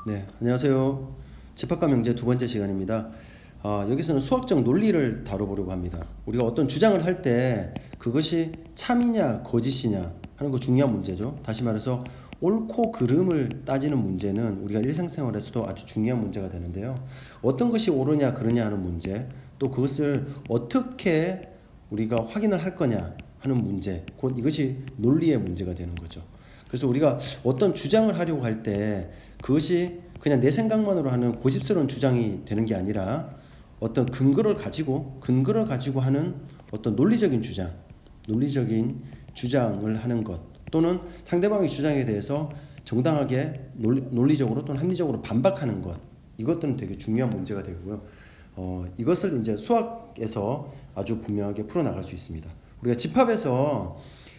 네, 안녕하세요. 집합과 명제 두 번째 시간입니다. 여기서는 수학적 논리를 다뤄보려고 합니다. 우리가 어떤 주장을 할 때 그것이 참이냐 거짓이냐 하는 거 중요한 문제죠. 다시 말해서 옳고 그름을 따지는 문제는 우리가 일상생활에서도 아주 중요한 문제가 되는데요. 어떤 것이 옳으냐 그르냐 하는 문제, 또 그것을 어떻게 우리가 확인을 할 거냐 하는 문제, 곧 이것이 논리의 문제가 되는 거죠. 그래서 우리가 어떤 주장을 하려고 할 때 그것이 그냥 내 생각만으로 하는 고집스러운 주장이 되는 게 아니라 어떤 근거를 가지고 하는 어떤 논리적인 주장을 하는 것, 또는 상대방의 주장에 대해서 정당하게 논리적으로 또는 합리적으로 반박하는 것, 이것들은 되게 중요한 문제가 되고요. 이것을 이제 수학에서 아주 분명하게 풀어나갈 수 있습니다. 우리가 집합에서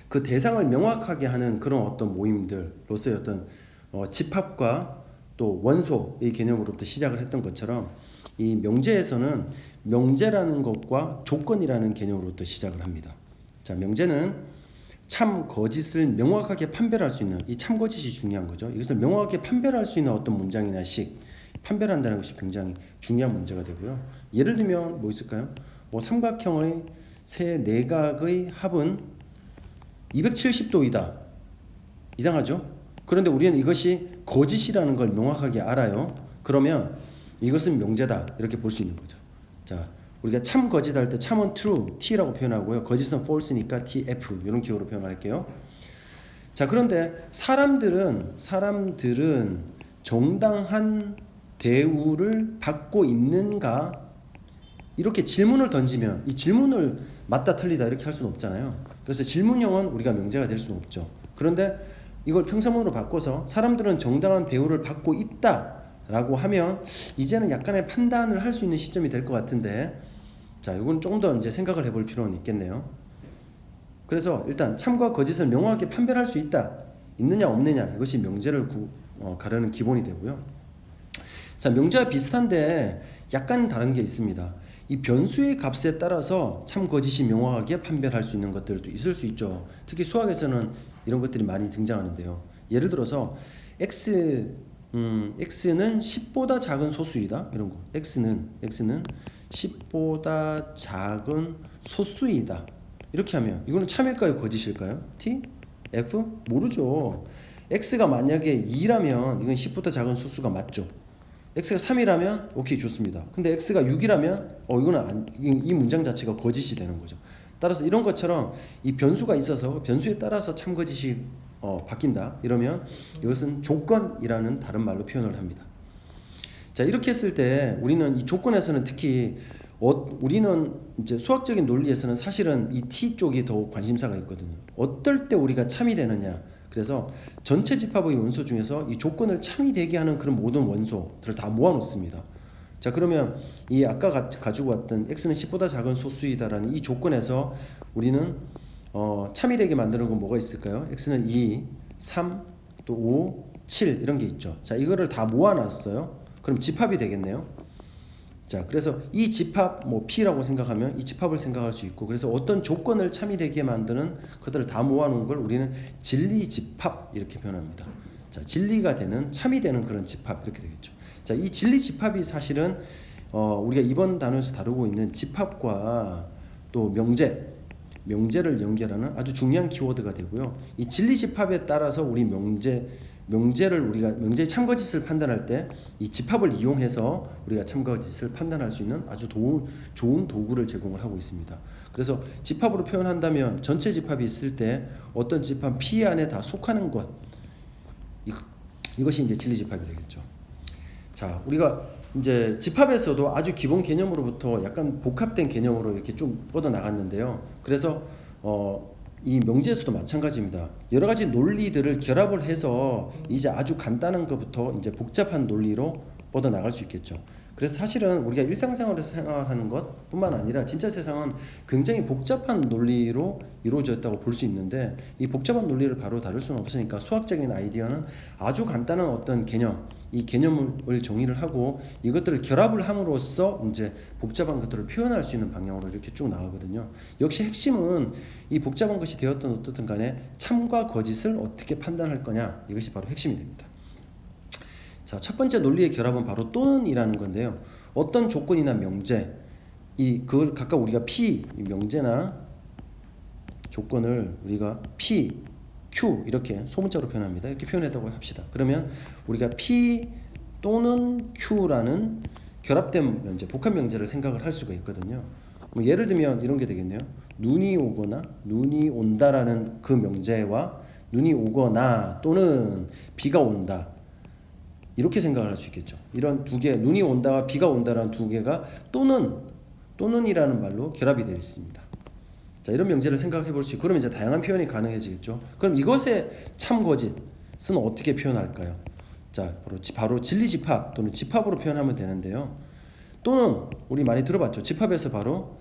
그 대상을 명확하게 하는 그런 어떤 모임들로서의 어떤 집합과 또 원소의 개념으로부터 시작을 했던 것처럼, 이 명제에서는 명제라는 것과 조건이라는 개념으로부터 시작을 합니다. 자, 명제는 참 거짓을 명확하게 판별할 수 있는, 이 참 거짓이 중요한 거죠. 이것을 명확하게 판별할 수 있는 어떤 문장이나 식, 판별한다는 것이 굉장히 중요한 문제가 되고요. 예를 들면 뭐 있을까요? 삼각형의 세 내각의 합은 270도이다. 이상하죠? 그런데 우리는 이것이 거짓이라는 걸 명확하게 알아요. 그러면 이것은 명제다, 이렇게 볼 수 있는 거죠. 자, 우리가 참 거짓 할 때 참은 true, t라고 표현하고요. 거짓은 false니까 tf, 이런 기호로 표현할게요. 자, 그런데 사람들은 정당한 대우를 받고 있는가? 이렇게 질문을 던지면 이 질문을 맞다 틀리다 이렇게 할 수는 없잖아요. 그래서 질문형은 우리가 명제가 될 수는 없죠. 그런데 이걸 평서문으로 바꿔서 사람들은 정당한 대우를 받고 있다라고 하면 이제는 약간의 판단을 할 수 있는 시점이 될 것 같은데, 자, 이건 조금 더 이제 생각을 해볼 필요는 있겠네요. 그래서 일단 참과 거짓을 명확하게 판별할 수 있느냐 없느냐, 이것이 명제를 가르는 기본이 되고요. 자, 명제와 비슷한데 약간 다른 게 있습니다. 이 변수의 값에 따라서 참 거짓이 명확하게 판별할 수 있는 것들도 있을 수 있죠. 특히 수학에서는 이런 것들이 많이 등장하는데요. 예를 들어서 x는 10보다 작은 소수이다, 이런 거. x는 10보다 작은 소수이다, 이렇게 하면 이거는 참일까요 거짓일까요? t? f? 모르죠. x가 만약에 2라면 이건 10보다 작은 소수가 맞죠. x가 3이라면 오케이, 좋습니다. 근데 x가 6이라면 이거는 이 문장 자체가 거짓이 되는 거죠. 따라서 이런 것처럼 이 변수가 있어서 변수에 따라서 참 거짓이 바뀐다, 이러면 이것은 조건이라는 다른 말로 표현을 합니다. 자, 이렇게 했을 때 우리는 이 조건에서는 특히 우리는 이제 수학적인 논리에서는 사실은 이 t 쪽이 더 관심사가 있거든요. 어떨 때 우리가 참이 되느냐. 그래서 전체 집합의 원소 중에서 이 조건을 참이 되게 하는 그런 모든 원소들을 다 모아놓습니다. 자, 그러면 이 아까 가지고 왔던 x는 10보다 작은 소수이다라는 이 조건에서 우리는 참이 되게 만드는 건 뭐가 있을까요? x는 2, 3, 또 5, 7 이런 게 있죠. 자, 이거를 다 모아놨어요. 그럼 집합이 되겠네요. 자, 그래서 이 집합 P라고 생각하면 이 집합을 생각할 수 있고, 그래서 어떤 조건을 참이 되게 만드는 그들을 다 모아놓은 걸 우리는 진리 집합 이렇게 표현합니다. 자, 진리가 되는, 참이 되는 그런 집합, 이렇게 되겠죠. 자, 이 진리 집합이 사실은 우리가 이번 단어에서 다루고 있는 집합과 또 명제를 연결하는 아주 중요한 키워드가 되고요. 이 진리 집합에 따라서 우리 명제의 참거짓을 판단할 때 이 집합을 이용해서 우리가 참거짓을 판단할 수 있는 아주 좋은 도구를 제공을 하고 있습니다. 그래서 집합으로 표현한다면 전체 집합이 있을 때 어떤 집합 P 안에 다 속하는 것, 이것이 이제 진리 집합이 되겠죠. 자, 우리가 이제 집합에서도 아주 기본 개념으로부터 약간 복합된 개념으로 이렇게 좀 뻗어 나갔는데요. 그래서 이 명제에서도 마찬가지입니다. 여러 가지 논리들을 결합을 해서 이제 아주 간단한 것부터 이제 복잡한 논리로 뻗어 나갈 수 있겠죠. 그래서 사실은 우리가 일상생활에서 생활하는 것뿐만 아니라 진짜 세상은 굉장히 복잡한 논리로 이루어졌다고 볼 수 있는데, 이 복잡한 논리를 바로 다룰 수는 없으니까 수학적인 아이디어는 아주 간단한 어떤 개념, 이 개념을 정의를 하고 이것들을 결합을 함으로써 이제 복잡한 것들을 표현할 수 있는 방향으로 이렇게 쭉 나가거든요. 역시 핵심은 이 복잡한 것이 되었든 어떻든 간에 참과 거짓을 어떻게 판단할 거냐, 이것이 바로 핵심이 됩니다. 자, 첫 번째 논리의 결합은 바로 또는이라는 건데요. 어떤 조건이나 명제, 그걸 각각 우리가 P, 이 명제나 조건을 우리가 P, Q 이렇게 소문자로 표현합니다. 이렇게 표현했다고 합시다. 그러면 우리가 P 또는 Q라는 결합된 명제, 복합 명제를 생각을 할 수가 있거든요. 뭐 예를 들면 이런 게 되겠네요. 눈이 오거나 눈이 온다라는 그 명제와 눈이 오거나 또는 비가 온다 이렇게 생각을 할 수 있겠죠. 이런 두 개, 눈이 온다와 비가 온다라는 두 개가 또는이라는 말로 결합이 되어 있습니다. 자, 이런 명제를 생각해 볼 수 있고, 그러면 이제 다양한 표현이 가능해지겠죠. 그럼 이것의 참거짓은 어떻게 표현할까요? 자, 바로 진리집합 또는 집합으로 표현하면 되는데요. 또는 우리 많이 들어봤죠. 집합에서 바로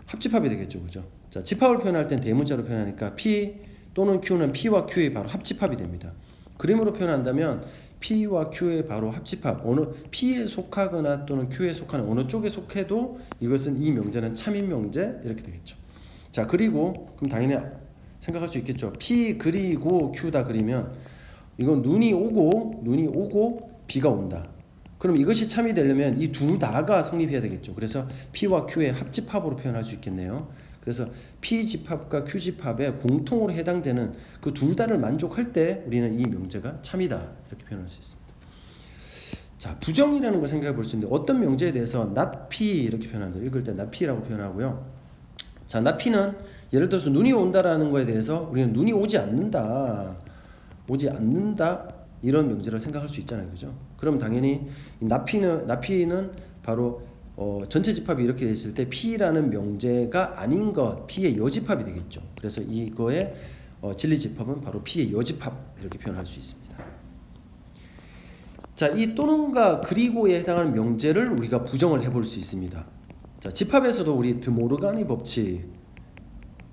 합집합이 되겠죠, 그죠? 자, 집합을 표현할 땐 대문자로 표현하니까 P 또는 Q는 P와 Q의 바로 합집합이 됩니다. 그림으로 표현한다면 P와 Q의 바로 합집합, 어느 P에 속하거나 또는 Q에 속하는 어느 쪽에 속해도 이것은 이 명제는 참인 명제 이렇게 되겠죠. 자, 그리고 그럼 당연히 생각할 수 있겠죠. P 그리고 Q다 그리면 이건 눈이 오고 비가 온다. 그럼 이것이 참이 되려면 이 둘 다가 성립해야 되겠죠. 그래서 P와 Q의 합집합으로 표현할 수 있겠네요. 그래서 P집합과 Q집합에 공통으로 해당되는 그 둘 다를 만족할 때 우리는 이 명제가 참이다 이렇게 표현할 수 있습니다. 자, 부정이라는 걸 생각해 볼 수 있는데 어떤 명제에 대해서 not P 이렇게 표현합니다. 읽을 때 not P라고 표현하고요. 자, not P는 예를 들어서 눈이 온다라는 거에 대해서 우리는 눈이 오지 않는다 이런 명제를 생각할 수 있잖아요, 그죠? 그럼 당연히 not P는 바로 전체 집합이 이렇게 됐을 때 P라는 명제가 아닌 것, P의 여집합이 되겠죠. 그래서 이거의 진리 집합은 바로 P의 여집합 이렇게 표현할 수 있습니다. 자, 이 또는과 그리고에 해당하는 명제를 우리가 부정을 해볼 수 있습니다. 자, 집합에서도 우리 드모르가니 법칙이라는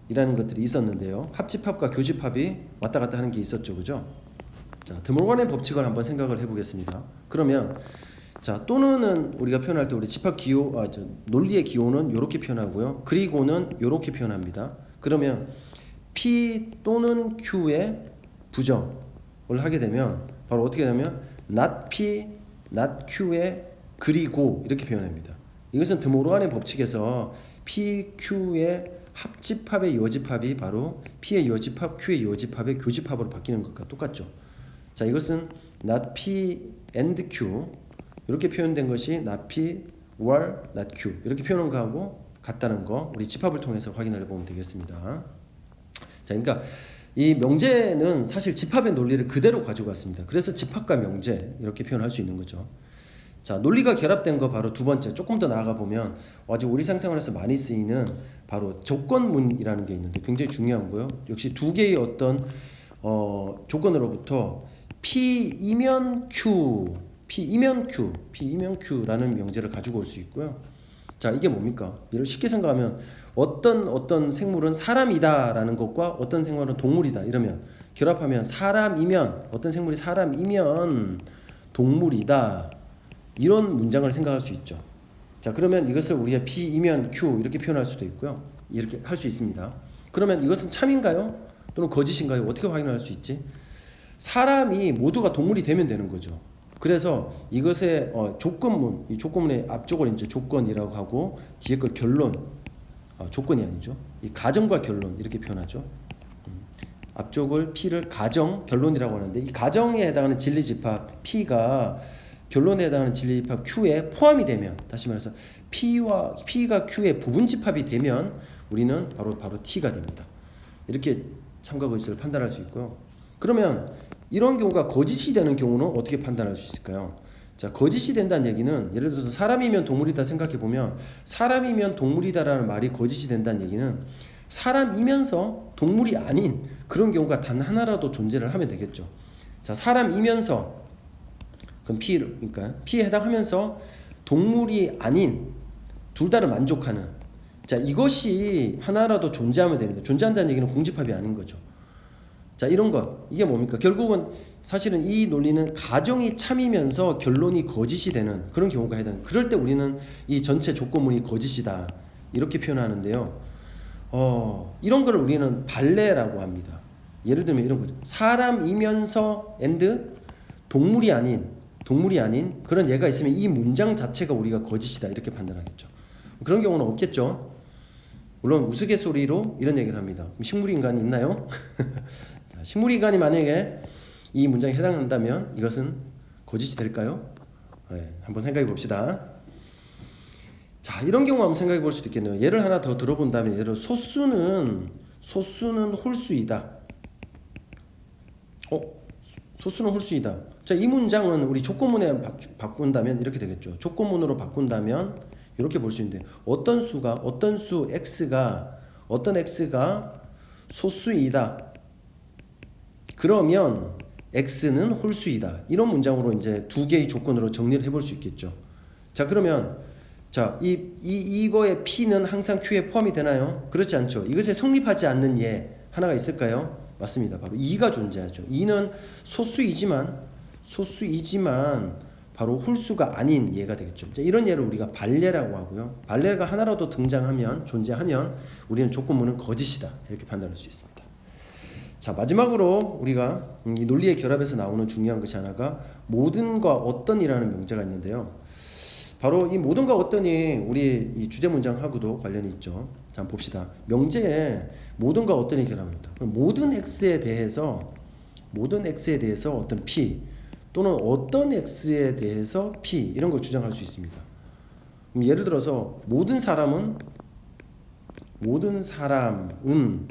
것들이 있었는데요. 합집합과 교집합이 왔다 갔다 하는 게 있었죠, 그죠? 자, 드모르가니 법칙을 한번 생각을 해보겠습니다. 그러면 자, 또는은 우리가 표현할 때 우리 집합 논리의 기호는 이렇게 표현하고요. 그리고는 이렇게 표현합니다. 그러면 P 또는 Q의 부정을 하게 되면 바로 어떻게 되냐면 not P, not Q의 그리고 이렇게 표현합니다. 이것은 드모르간의 법칙에서 P, Q의 합집합의 여집합이 바로 P의 여집합, Q의 여집합의 교집합으로 바뀌는 것과 똑같죠. 자, 이것은 not P and Q 이렇게 표현된 것이 not P or not Q 이렇게 표현한 거하고 같다는 거 우리 집합을 통해서 확인을 해보면 되겠습니다. 자, 그러니까 이 명제는 사실 집합의 논리를 그대로 가지고 왔습니다. 그래서 집합과 명제 이렇게 표현할 수 있는 거죠. 자, 논리가 결합된 거 바로 두 번째, 조금 더 나아가 보면 아주 우리 일상생활에서 많이 쓰이는 바로 조건문이라는 게 있는데 굉장히 중요한 거요. 역시 두 개의 어떤 조건으로부터 P이면 Q라는 명제를 가지고 올 수 있고요. 자, 이게 뭡니까? 이를 쉽게 생각하면 어떤 생물은 사람이다라는 것과 어떤 생물은 동물이다 이러면 결합하면 어떤 생물이 사람이면 동물이다 이런 문장을 생각할 수 있죠. 자, 그러면 이것을 우리가 P이면 Q 이렇게 표현할 수도 있고요. 이렇게 할 수 있습니다. 그러면 이것은 참인가요? 또는 거짓인가요? 어떻게 확인할 수 있지? 사람이 모두가 동물이 되면 되는 거죠. 그래서 이것의 조건문, 이 조건문의 앞쪽을 이제 조건이라고 하고 뒤에 걸 결론, 조건이 아니죠. 이 가정과 결론 이렇게 표현하죠. 앞쪽을 P를 가정, 결론이라고 하는데 이 가정에 해당하는 진리집합 P가 결론에 해당하는 진리집합 Q에 포함이 되면, 다시 말해서 P가 Q의 부분집합이 되면 우리는 바로 T가 됩니다. 이렇게 참과 거짓을 판단할 수 있고요. 그러면 이런 경우가 거짓이 되는 경우는 어떻게 판단할 수 있을까요? 자, 거짓이 된다는 얘기는 예를 들어서 사람이면 동물이다 생각해 보면 사람이면 동물이다라는 말이 거짓이 된다는 얘기는 사람이면서 동물이 아닌 그런 경우가 단 하나라도 존재를 하면 되겠죠. 자, 사람이면서 그럼 그러니까 P에 해당하면서 동물이 아닌 둘 다를 만족하는, 자, 이것이 하나라도 존재하면 됩니다. 존재한다는 얘기는 공집합이 아닌 거죠. 자, 이런 거 이게 뭡니까? 결국은 사실은 이 논리는 가정이 참이면서 결론이 거짓이 되는 그런 경우가 해당. 그럴 때 우리는 이 전체 조건문이 거짓이다 이렇게 표현하는데요. 이런 걸 우리는 발레라고 합니다. 예를 들면 이런 거죠. 사람이면서 and 동물이 아닌 그런 얘가 있으면 이 문장 자체가 우리가 거짓이다 이렇게 판단하겠죠. 그런 경우는 없겠죠. 물론 우스갯소리로 이런 얘기를 합니다. 그럼 식물인간이 있나요? 자, 식물인간이 만약에 이 문장에 해당한다면 이것은 거짓이 될까요? 네, 한번 생각해 봅시다. 자, 이런 경우 한번 생각해 볼 수도 있겠네요. 예를 하나 더 들어본다면, 예를 소수는 홀수이다. 소수는 홀수이다. 자, 이 문장은 우리 조건문에 바꾼다면 이렇게 되겠죠. 조건문으로 바꾼다면 이렇게 볼 수 있는데, 어떤 수 x가 소수이다. 그러면 x는 홀수이다. 이런 문장으로 이제 두 개의 조건으로 정리를 해볼 수 있겠죠. 자, 그러면 자, 이거의 p는 항상 q에 포함이 되나요? 그렇지 않죠. 이것에 성립하지 않는 예 하나가 있을까요? 맞습니다. 바로 2가 존재하죠. 2는 소수이지만 바로 홀수가 아닌 예가 되겠죠. 이런 예를 우리가 반례라고 하고요. 반례가 하나라도 존재하면 우리는 조건문은 거짓이다 이렇게 판단할 수 있습니다. 자, 마지막으로 우리가 이 논리의 결합에서 나오는 중요한 것이 하나가 모든과 어떤이라는 명제가 있는데요. 바로 이 모든과 어떤이 우리 이 주제 문장하고도 관련이 있죠. 자, 한번 봅시다. 명제에 모든과 어떤이 결합합니다. 그럼 모든 x에 대해서 어떤 p 또는 어떤 x에 대해서 p 이런 걸 주장할 수 있습니다. 그럼 예를 들어서 모든 사람은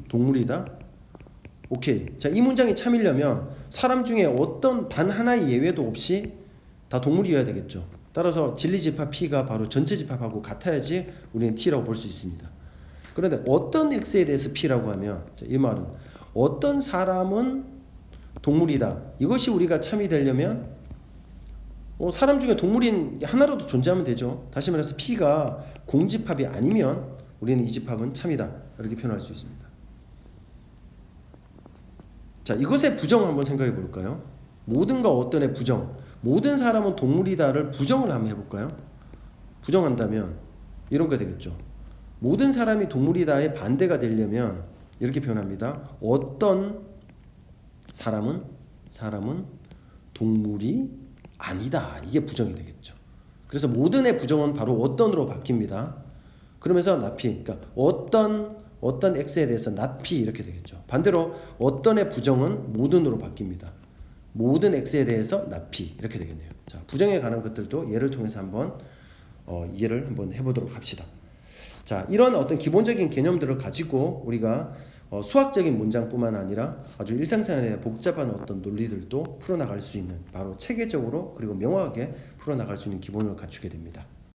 동물이다. 오케이. 자, 이 문장이 참이려면 사람 중에 어떤 단 하나의 예외도 없이 다 동물이어야 되겠죠. 따라서 진리집합 P가 바로 전체 집합하고 같아야지 우리는 T라고 볼 수 있습니다. 그런데 어떤 X에 대해서 P라고 하면, 자, 이 말은 어떤 사람은 동물이다. 이것이 우리가 참이 되려면 사람 중에 동물인 하나라도 존재하면 되죠. 다시 말해서 P가 공집합이 아니면 우리는 이 집합은 참이다. 이렇게 표현할 수 있습니다. 자, 이것의 부정 한번 생각해 볼까요? 모든과 어떤의 부정. 모든 사람은 동물이다를 부정을 한번 해볼까요? 부정한다면 이런 거 되겠죠. 모든 사람이 동물이다의 반대가 되려면 이렇게 표현합니다. 어떤 사람은 동물이 아니다. 이게 부정이 되겠죠. 그래서 모든의 부정은 바로 어떤으로 바뀝니다. 그러면서 not p, 그러니까 어떤 x에 대해서 not p 이렇게 되겠죠. 반대로 어떤의 부정은 모든으로 바뀝니다. 모든 x에 대해서 not p 이렇게 되겠네요. 자, 부정에 관한 것들도 예를 통해서 한번 이해를 한번 해보도록 합시다. 자, 이런 어떤 기본적인 개념들을 가지고 우리가 수학적인 문장뿐만 아니라 아주 일상생활의 복잡한 어떤 논리들도 풀어나갈 수 있는, 바로 체계적으로 그리고 명확하게 풀어나갈 수 있는 기본을 갖추게 됩니다.